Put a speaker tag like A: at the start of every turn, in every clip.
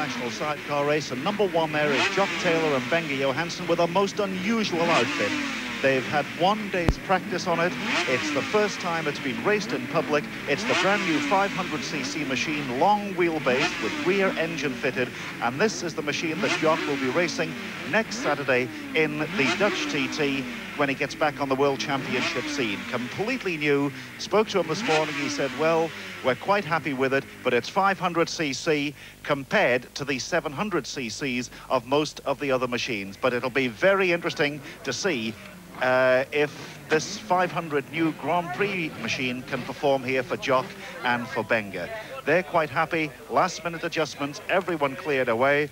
A: international sidecar race, and number one there is Jock Taylor and Benga Johansson with a most unusual outfit. They've had 1 day's practice on it. It's the first time it's been raced in public. It's the brand new 500cc machine, long wheelbase with rear engine fitted. And this is the machine that Jock will be racing next Saturday in the Dutch TT when he gets back on the World Championship scene. Completely new. Spoke to him this morning. He said, well, we're quite happy with it, but it's 500cc compared to the 700cc's of most of the other machines. But it'll be very interesting to see if this 500 new Grand Prix machine can perform here for Jock and for Benga. They're quite happy. Last-minute adjustments, everyone cleared away.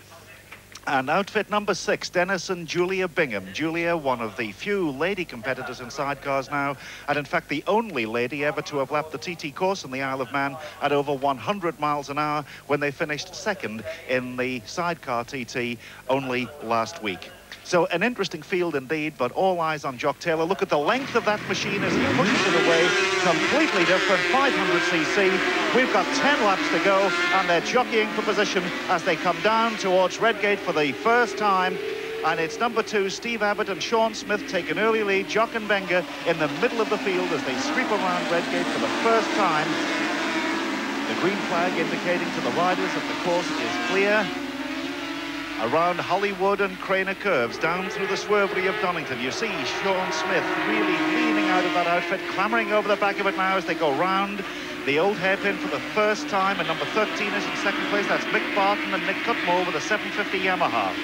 A: And outfit number 6, Dennis and Julia Bingham. Julia, one of the few lady competitors in sidecars now, and in fact the only lady ever to have lapped the TT course in the Isle of Man at over 100 miles an hour when they finished second in the sidecar TT only last week. So an interesting field indeed, but all eyes on Jock Taylor. Look at the length of that machine as he pushes it away. Completely different, 500cc. We've got 10 laps to go, and they're jockeying for position as they come down towards Redgate for the first time. And it's number 2, Steve Abbott and Sean Smith take an early lead. Jock and Benga in the middle of the field as they sweep around Redgate for the first time. The green flag indicating to the riders that the course is clear. Around Hollywood and Craner Curves, down through the swervery of Donington, you see Sean Smith really leaning out of that outfit, clambering over the back of it now as they go round the old hairpin for the first time, and number 13 is in second place. That's Mick Barton and Nick Cutmore with a 750 Yamaha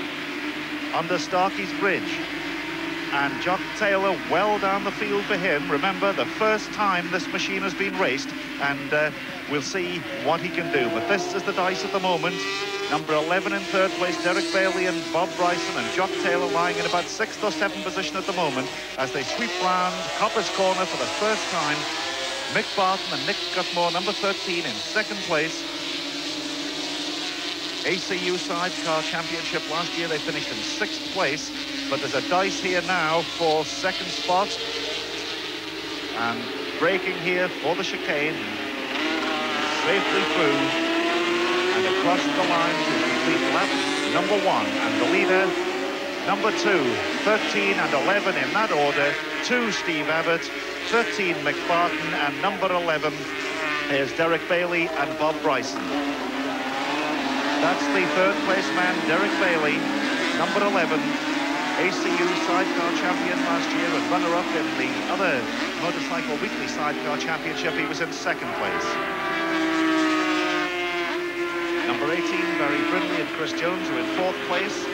A: under Starkey's Bridge. And Jock Taylor well down the field for him. Remember, the first time this machine has been raced, and we'll see what he can do. But this is the dice at the moment. Number 11 in third place, Derek Bailey and Bob Bryson, and Jock Taylor lying in about 6th or 7th position at the moment as they sweep round Copper's Corner for the first time. Mick Barton and Nick Cutmore, number 13 in second place. ACU Sidecar Championship last year, they finished in 6th place, but there's a dice here now for second spot. And braking here for the chicane, safely through and across the line to complete lap number 1. And the leader, number 2, 13 and 11 in that order. 2, Steve Abbott, 13, Mick Barton, and number 11 is Derek Bailey and Bob Bryson. That's the third place man, Derek Bailey, number 11, ACU Sidecar champion last year and runner-up in the other Motorcycle Weekly Sidecar Championship. He was in second place. Number 18, Barry Brindley and Chris Jones are in 4th place.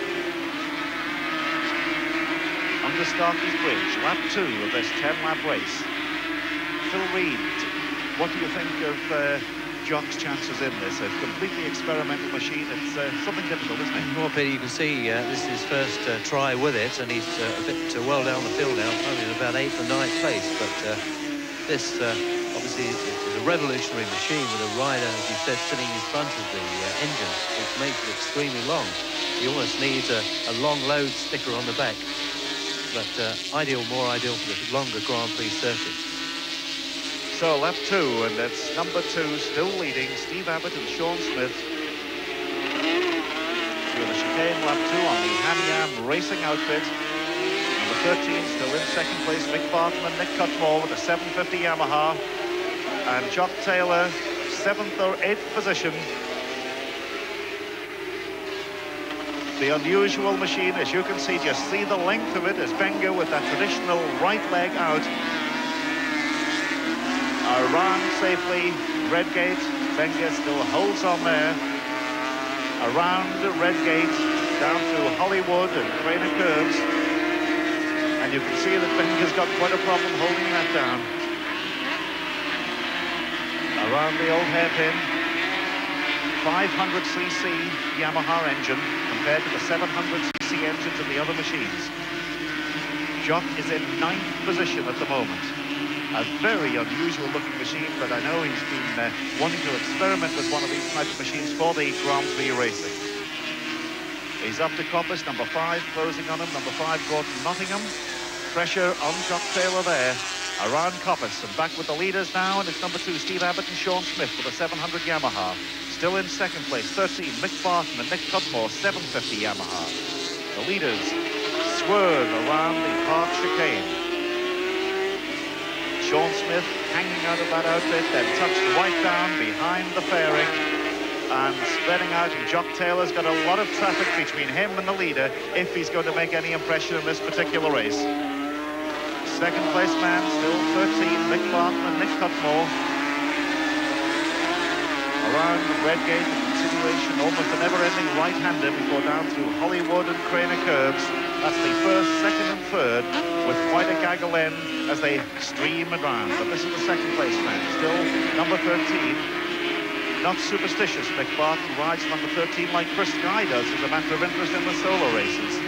A: Under Starkey's Bridge, lap 2 of this 10-lap race. Phil Reed, what do you think of Jock's chances in this? A completely experimental machine. It's something difficult, isn't it?
B: Well, Peter, you can see this is his first try with it, and he's a bit well down the field now, only in about 8th or 9th place. But this obviously is a revolutionary machine with a rider, as you said, sitting in front of the engine, which makes it extremely long. He almost needs a long load sticker on the back, but more ideal for the longer Grand Prix circuit.
A: So lap 2, and that's number 2 still leading, Steve Abbott and Sean Smith. Through the chicane, lap 2 on the Ham-Yam racing outfit. Number 13 still in second place, Mick Barton and Nick Cutmore with a 750 Yamaha. And Jock Taylor, 7th or 8th position. The unusual machine, as you can see, just see the length of it as Benga with that traditional right leg out. Around safely, Redgate. Benga still holds on there. Around Redgate, down through Hollywood and Craner Curves. And you can see that Benga's got quite a problem holding that down. Around the old hairpin, 500cc Yamaha engine compared to the 700cc engines of the other machines. Jock is in 9th position at the moment. A very unusual looking machine, but I know he's been wanting to experiment with one of these types of machines for the Grand Prix racing. He's up to Coppice, number 5, closing on him, number 5, Gordon Nottingham. Pressure on Jock Taylor there. Around Coppice and back with the leaders now, and it's number 2, Steve Abbott and Sean Smith with a 700 Yamaha. Still in second place, 13, Mick Barton and Nick Cudmore, 750 Yamaha. The leaders swerve around the Park chicane. Sean Smith hanging out of that outfit, then touched right down behind the fairing and spreading out. And Jock Taylor's got a lot of traffic between him and the leader if he's going to make any impression in this particular race. Second place man, still 13, Mick Barton and Nick Cudmore. Around Redgate, the continuation, almost a never-ending right-hander before down through Hollywood and Craner Curbs. That's the first, second and third, with quite a gaggle end as they stream around. But this is the second place man, still number 13. Not superstitious, Mick Barton rides number 13 like Chris Guy does as a matter of interest in the solo races.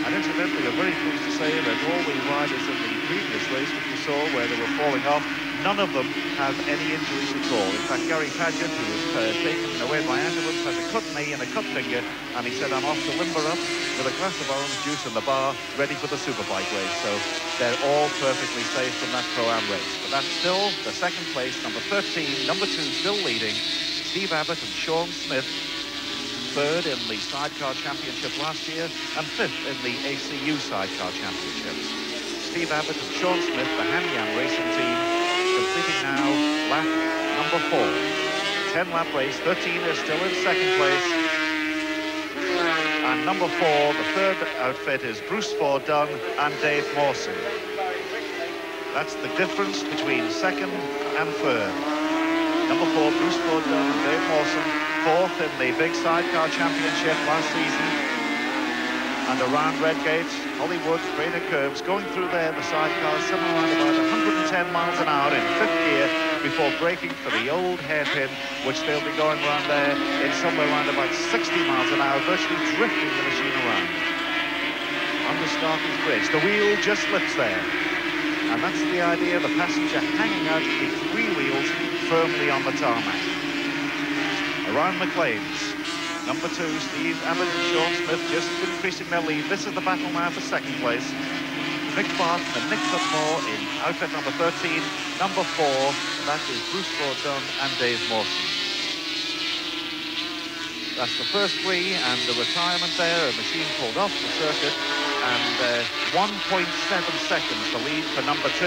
A: And incidentally, I'm very pleased to say that all the riders in the previous race, which we saw where they were falling off, none of them have any injuries at all. In fact, Gary Paget, who was taken away by ambulance, has a cut knee and a cut finger, and he said, I'm off to limber up with a glass of orange juice in the bar, ready for the Superbike race. So they're all perfectly safe from that Pro-Am race. But that's still the second place, number 13, number 2 still leading, Steve Abbott and Sean Smith. Third in the Sidecar Championship last year and fifth in the ACU Sidecar Championship. Steve Abbott and Sean Smith, the Hanyang racing team, completing now lap number 4. 10-lap race, 13 is still in second place. And number 4, the third outfit, is Bruce Ford Dunn and Dave Mawson. That's the difference between second and third. Number 4, Bruce Ford Dunn and Dave Mawson. Fourth in the big Sidecar Championship last season. And around Redgate, Hollywood, Craner Curbs, going through there, the sidecars, somewhere around about 110 miles an hour in fifth gear before braking for the old hairpin, which they'll be going around there in somewhere around about 60 miles an hour, virtually drifting the machine around. Under Starkey's Bridge, the wheel just lifts there. And that's the idea, the passenger hanging out with the 3 wheels firmly on the tarmac. Around McLean's, number 2, Steve Abbott and Sean Smith just increasing their lead. This is the battle now for second place. Mick Barton and Nick Cudmore in outfit number 13. Number 4, that is Bruce Ford Dunn and Dave Mawson. That's the first 3 and the retirement there, a machine pulled off the circuit. And 1.7 seconds the lead for number 2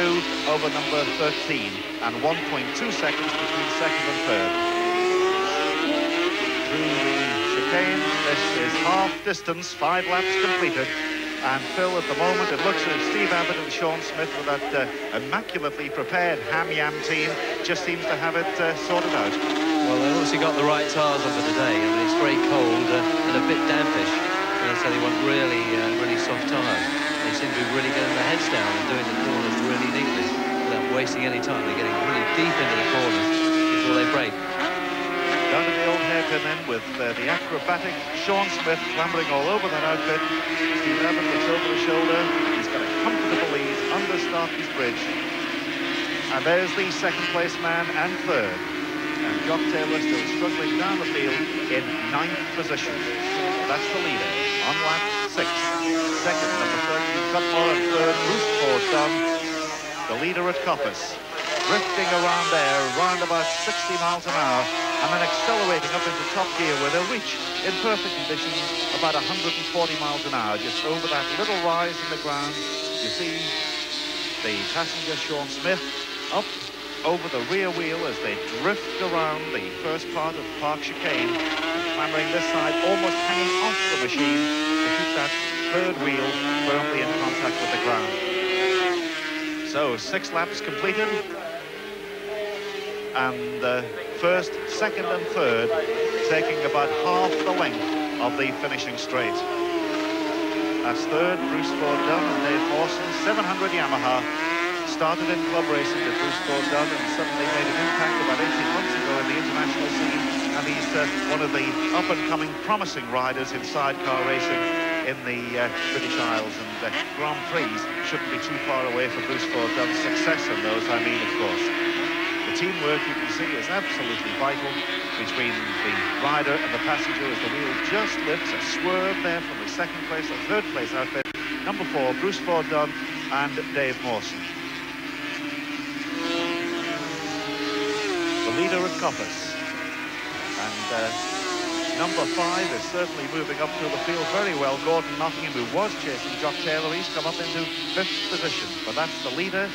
A: over number 13. And 1.2 seconds between second and third. Through the chicane, this is half distance, 5 laps completed. And Phil, at the moment, it looks as Steve Abbott and Sean Smith with that immaculately prepared Ham-Yam team just seems to have it sorted out.
B: Well, they've obviously got the right tyres on for today. I mean, it's very cold and a bit dampish. So they want really, really soft tyres. They seem to be really getting their heads down and doing the corners really neatly without wasting any time. They're getting really deep into the corners before they break.
A: Down to the old hairpin then with the acrobatic Sean Smith clambering all over that outfit. Steve Abbott looks over the shoulder. He's got a comfortable lead under Starkey's Bridge. And there's the second place man and third. And Jock Taylor still struggling down the field in 9th position. That's the leader on lap 6. Second, number 13, Cudmore, and third, Bruce Ford Dunn, the leader at Coppice. Drifting around there, around about 60 miles an hour, and then accelerating up into top gear where they'll reach, in perfect conditions, about 140 miles an hour, just over that little rise in the ground. You see the passenger, Sean Smith, up over the rear wheel as they drift around the first part of Park Chicane, and clambering this side, almost hanging off the machine to keep that third wheel firmly in contact with the ground. So 6 laps completed, and first, second and third taking about half the length of the finishing straight. That's third, Bruce Ford Dunn and Dave Mawson, 700 Yamaha. Started in club racing with Bruce Ford Dunn and suddenly made an impact about 18 months ago in the international scene. And he's one of the up-and-coming promising riders in sidecar racing in the British Isles. And Grand Prix shouldn't be too far away for Bruce Ford Dunn's success in those, I mean, of course. The teamwork, you can see, is absolutely vital between the rider and the passenger as the wheel just lifts. A swerve there from the second place or third place outfit. Number 4, Bruce Ford Dunn and Dave Mawson. The leader at Coppice. And number 5 is certainly moving up through the field very well. Gordon Nottingham, who was chasing Jock Taylor, he's come up into 5th position. But that's the leader.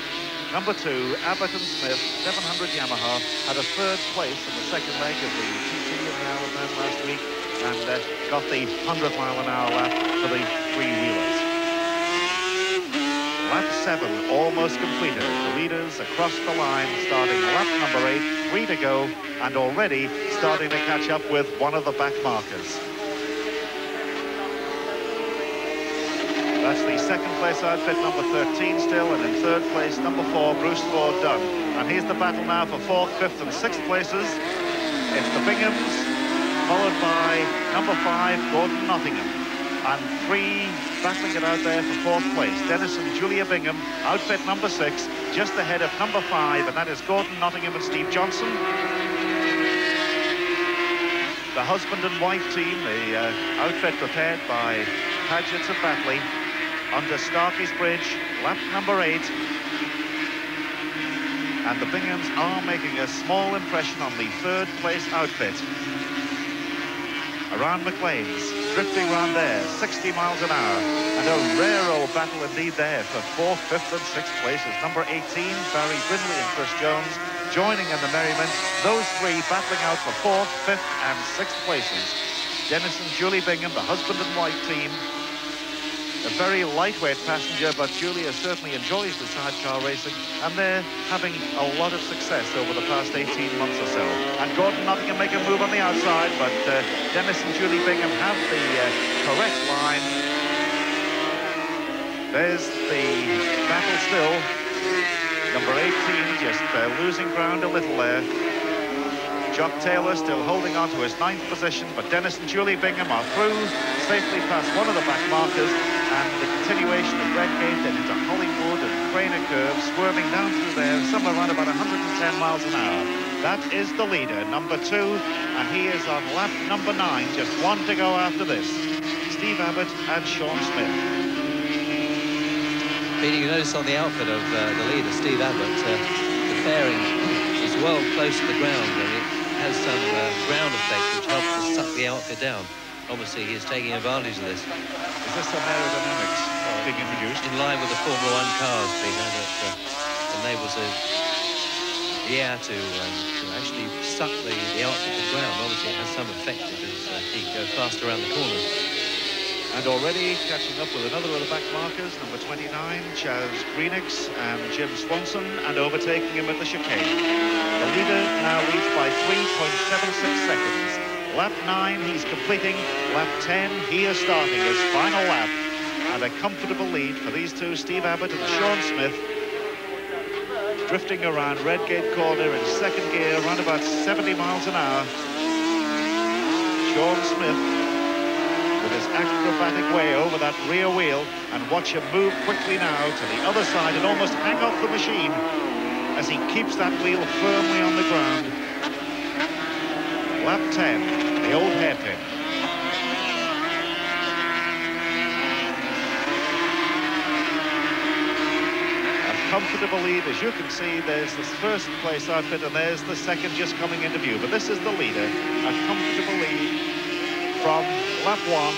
A: Number 2, Abbott and Smith, 700 Yamaha, had a 3rd place in the second leg of the TT in the Isle of Man last week, and got the 100-mile-an-hour lap for the three-wheelers. Lap 7 almost completed. The leaders across the line, starting lap number 8, 3 to go, and already starting to catch up with one of the back markers. That's the second place outfit, number 13 still, and in 3rd place, number 4, Bruce Ford Dunn. And here's the battle now for 4th, 5th and 6th places. It's the Binghams, followed by number 5, Gordon Nottingham. And 3 battling it out there for 4th place. Dennis and Julia Bingham, outfit number 6, just ahead of number 5, and that is Gordon Nottingham and Steve Johnson. The husband and wife team, the outfit prepared by Padgett's of Batley, under Starkey's Bridge, lap number 8. And the Binghams are making a small impression on the 3rd place outfit. Around McLean's, drifting round there, 60 miles an hour. And a rare old battle indeed there for 4th, 5th and 6th places. Number 18, Barry Brindley and Chris Jones joining in the merriment. Those 3 battling out for 4th, 5th and 6th places. Dennis and Julie Bingham, the husband and wife team. A very lightweight passenger, but Julia certainly enjoys the sidecar racing, and they're having a lot of success over the past 18 months or so. And Gordon Nottingham make a move on the outside, but Dennis and Julie Bingham have the correct line. There's the battle still. Number 18 just losing ground a little there. Jock Taylor still holding on to his 9th position, but Dennis and Julie Bingham are through, safely past one of the back markers, and the continuation of Redgate then into Hollywood and Craner Curve, swerving down through there, somewhere around about 110 miles an hour. That is the leader, number 2, and he is on lap number 9, just 1 to go after this. Steve Abbott and Sean Smith.
B: Peter, you notice on the outfit of the leader, Steve Abbott, the fairing is well close to the ground, and it has some ground effect which helps to suck the outfit down. Obviously, he is taking advantage of this.
A: Is this some aerodynamics being introduced?
B: In line with the Formula 1 cars, Peter, that enables the air to actually suck the outfit to the ground. Obviously, it has some effect because he goes faster around the corners.
A: And already catching up with another of the back markers, number 29, Chaz Greenix and Jim Swanson, and overtaking him at the chicane. The leader now leads by 3.76 seconds. Lap 9, he's completing. Lap 10, he is starting his final lap. And a comfortable lead for these two, Steve Abbott and Sean Smith, drifting around Redgate Corner in 2nd gear, around about 70 miles an hour. Sean Smith with his acrobatic way over that rear wheel, and watch him move quickly now to the other side and almost hang off the machine as he keeps that wheel firmly on the ground. Lap 10, the old hairpin. A comfortable lead, as you can see. There's the 1st place outfit, and there's the 2nd just coming into view. But this is the leader, a comfortable lead from lap 1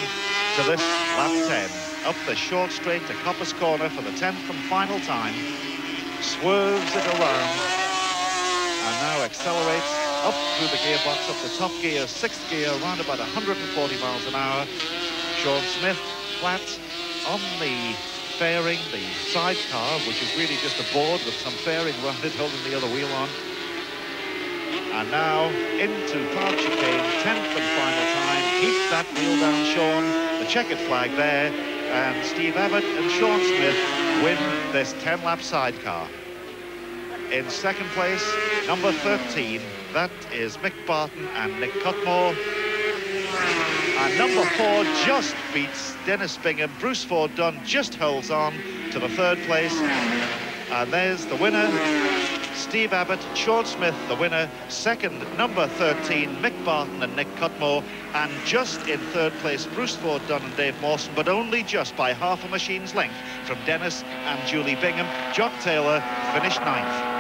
A: to this lap 10. Up the short straight to Coppice Corner for the 10th and final time. Swerves it around and now accelerates up through the gearbox, up the top gear, 6th gear, around about 140 miles an hour. Sean Smith flat on the fairing, the sidecar, which is really just a board with some fairing around it holding the other wheel on. And now into Park Chicane, 10th and final time. Keep that wheel down, Sean. The checkered flag there. And Steve Abbott and Sean Smith win this 10-lap sidecar. In 2nd place, number 13. That is Mick Barton and Nick Cutmore. And number 4 just beats Dennis Bingham. Bruce Ford Dunn just holds on to the 3rd place. And there's the winner. Steve Abbott, Sean Smith, the winner. 2nd, number 13, Mick Barton and Nick Cutmore. And just in 3rd place, Bruce Ford Dunn and Dave Mawson, but only just by half a machine's length from Dennis and Julie Bingham. Jock Taylor finished 9th.